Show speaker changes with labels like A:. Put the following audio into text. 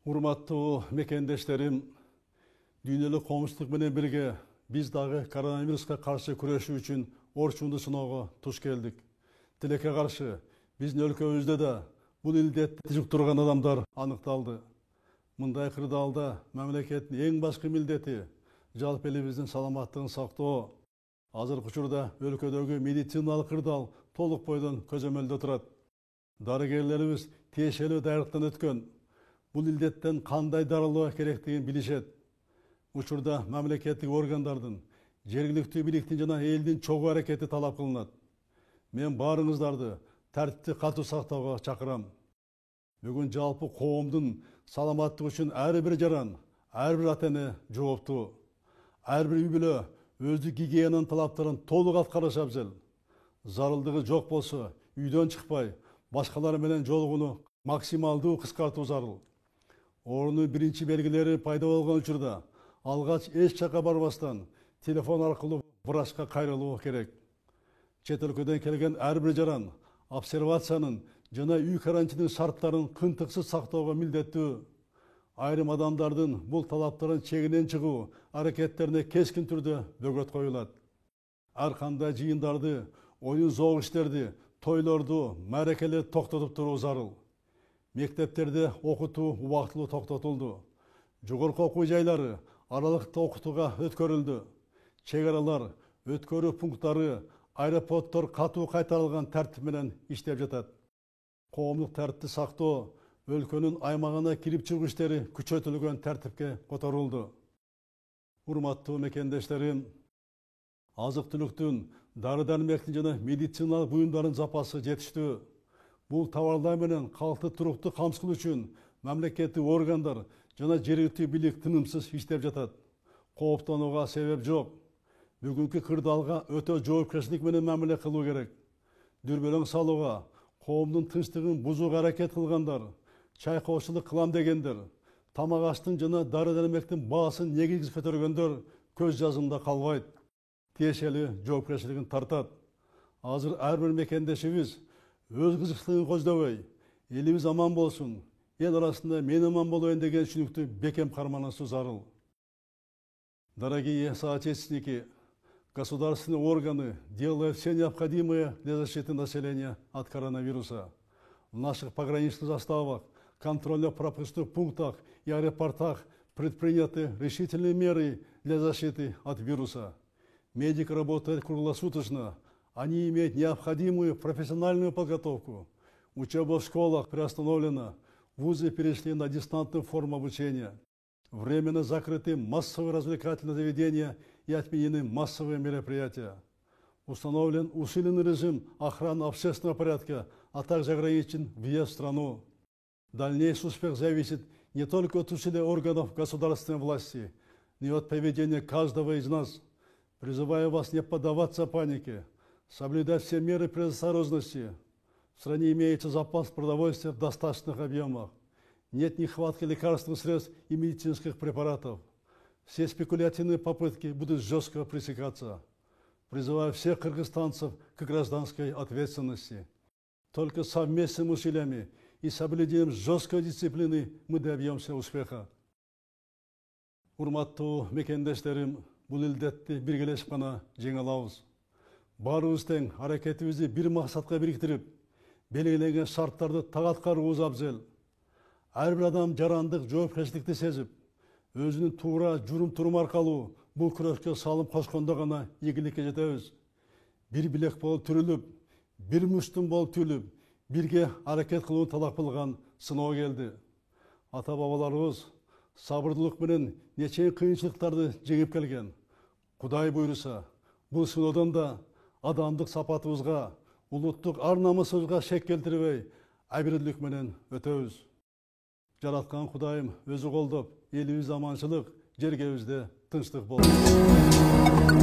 A: Урматтуу мекендештерим, дүйнөлүк коомчулук менен бирге биз дагы коронавируска каршы күрөшүү үчүн орчунду сыноого туш келдик. Тилекке каршы биздин өлкөбүздө да бул илдетти жуктурган адамдар аныкталды. Мындай кырдаалда мамлекеттин эң башкы милдети жалпы элибиздин саламаттыгын сактоо. Азыркы учурда өлкөдөгү медициналык кырдаал толук бойдон көзөмөлдө турат. Дарыгерлерибиз тиешелүү даярлыктан өткөн. Бул илдеттен кандай дарылоо керектигин билишет. Учурда мамлекеттик органдардын, жергиликтүү бийликтин жана элдин чогуу аракети талап кылынат. Мен баарыңыздарды тартипти катуу сактоого чакырам. Бүгүн жалпы коомдун саламаттыгы үчүн ар бир жаран, ар бир ата-эне жооптуу. Ар бир үй бүлө өздүк гигиенанын талаптарын толук аткарышы абзел. Зарылдыгы жок болсо, үйдөн чыкпай, башкалар менен жолугууну максималдуу кыскартуу зарыл. Оорунун биринчи белгилери пайда болгон учурда алгач эч жакка барбастан телефон аркылуу врачка кайрылуу керек. Чет өлкөдөн келген ар бир жаран обсервациянын жана үй карантинин шарттарын кынтыксыз сактоого милдеттүү. Айрым адамдардын бул талаптарын чегинен чыгуу аракеттерине кескин түрдө бөгөт коюлат. Ар кандай жыйындарды, оюн зоок иштерди, тойлорду, мааракелерди токтотуп туруу зарыл. Мектептерде окутуу убактылуу токтотулду. Жогорку окуу жайлары аралыкта окутууга өткөрүлдү. Чек аралар, өткөрүү пункттары, аэропорттор катуу кайтарылган тартип менен иштеп жатат. Коомдук тартипти сактоо, өлкөнүн аймагына кирип чыгуу иштери күчөтүлгөн тартипке которулду. Урматтуу мекендештерим, азык-түлүктүн, дары-дармектин жана медициналык буюмдардын запасы жетиштүү. Бул товарлар менен калкты туруктуу камсыздоо үчүн мамлекеттик органдар жана жергиликтүү бийлик тынымсыз иштеп жатат. Кооптонууга себеп жок. Бүгүнкү кырдаалга өтө жоопкерчилик менен мамиле кылуу керек. Дүрбөлөң салууга, коомдун тынчтыгын бузууга аракет кылгандар, чайкоочулук кылам дегендер, тамак аштын жана дары-дармектин баасын негизсиз көтөргөндөр көз жазымда калбайт. Тиешелүү жоопкерчилигин тартат. Азыр ар бир мекендешибиз өз кызыкчылыгын көздөбөй, элибиз аман болсун, эл арасында мен аман болоюн деген түшүнүктү бекем карманышуу зарыл. Дорогие соотечественники, государственные органы делают все необходимое для защиты населения от коронавируса. В наших пограничных заставах, контрольно-пропускных пунктах и аэропортах предприняты решительные меры для защиты от вируса. Медик работает круглосуточно. Они имеют необходимую профессиональную подготовку. Учеба в школах приостановлена. Вузы перешли на дистантную форму обучения. Временно закрыты массовые развлекательные заведения и отменены массовые мероприятия. Установлен усиленный режим охраны общественного порядка, а также ограничен въезд в страну. Дальнейший успех зависит не только от усилий органов государственной власти, но и от поведения каждого из нас. Призываю вас не поддаваться панике, соблюдать все меры предосторожности. В стране имеется запас продовольствия в достаточных объемах. Нет нехватки лекарственных средств и медицинских препаратов. Все спекулятивные попытки будут жестко пресекаться. Призываю всех кыргызстанцев к гражданской ответственности. Только совместными усилиями и соблюдением жесткой дисциплины мы добьемся успеха. Урматтуу мекендештерим, бул илдетти биргелешип гана жеңе алабыз. Баарыбыз тең аракетибизди бир максатка бириктирип, белгиленген шарттарды так аткарууубуз абзел. Ар бир адам жарандык жоопкерчиликти сезип, өзүнүн туура журум-турум аркылуу бул күрөшкө салым кошкондо гана ийгиликке жетебиз. Бир билек болуп түрүлүп, бир муштум болуп түлүп, бирге аракет кылуу талап кылган сыноо келди. Ата-бабаларыбыз сабырдуулук менен нече кыйынчылыктарды жеңип келген. Кудай буйруса, бул сыноодон да адамдык сапатыбызга, улуттук ар-намысыбызга шек келтирбей, абийирлик менен өтөбүз. Жараткан Кудайым өзү колдоп, элибизде аманчылык, жергебизде тынчтык болсун.